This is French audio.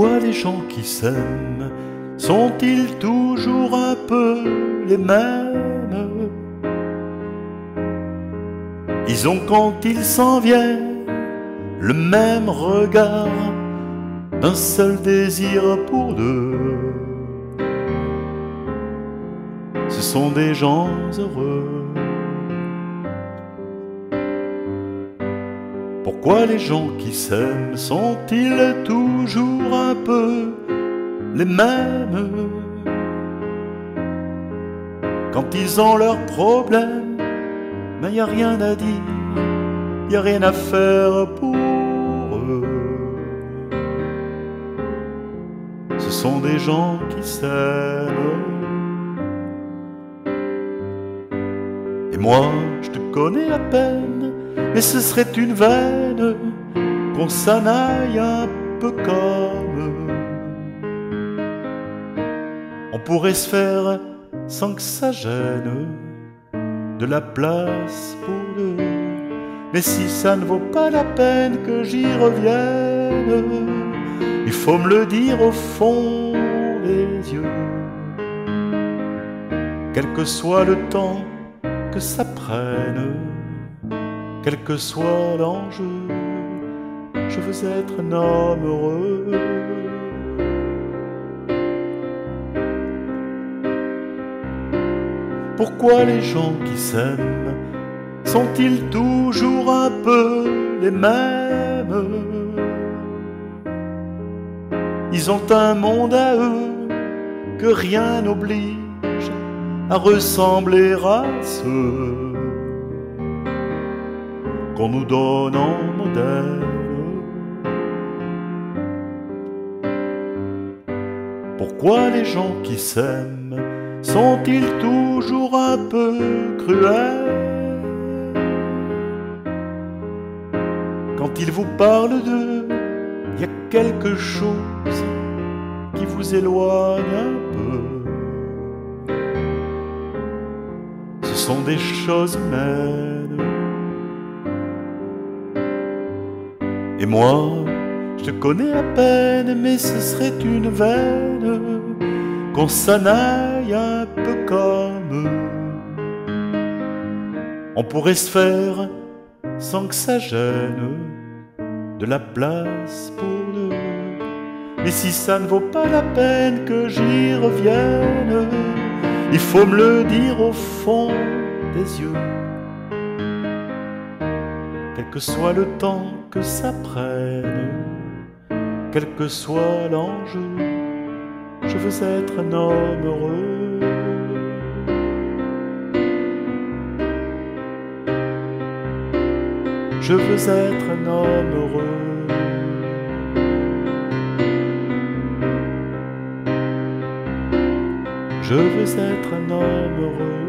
Pourquoi les gens qui s'aiment sont-ils toujours un peu les mêmes? Ils ont quand ils s'en viennent le même regard, un seul désir pour deux. Ce sont des gens heureux. Pourquoi les gens qui s'aiment sont-ils toujours un peu les mêmes? Quand ils ont leurs problèmes, mais y a rien à dire, y a rien à faire pour eux. Ce sont des gens qui s'aiment. Et moi, je te connais à peine, mais ce serait une veine qu'on s'en aille un peu comme. On pourrait se faire sans que ça gêne de la place pour deux. Mais si ça ne vaut pas la peine que j'y revienne, il faut me le dire au fond des yeux. Quel que soit le temps que ça prenne, quel que soit l'enjeu, je veux être un homme heureux. Pourquoi les gens qui s'aiment sont-ils toujours un peu les mêmes? Ils ont un monde à eux que rien n'oblige à ressembler à ceux qu'on nous donne en modèle. Pourquoi les gens qui s'aiment sont-ils toujours un peu cruels? Quand ils vous parlent d'eux, il y a quelque chose qui vous éloigne un peu. Ce sont des choses humaines. Et moi, je te connais à peine, mais ce serait une veine qu'on s'en aille un peu comme. On pourrait se faire sans que ça gêne de la place pour deux. Mais si ça ne vaut pas la peine que j'y revienne, il faut me le dire au fond des yeux. Quel que soit le temps que ça prenne, quel que soit l'enjeu, je veux être un homme heureux. Je veux être un homme heureux. Je veux être un homme heureux.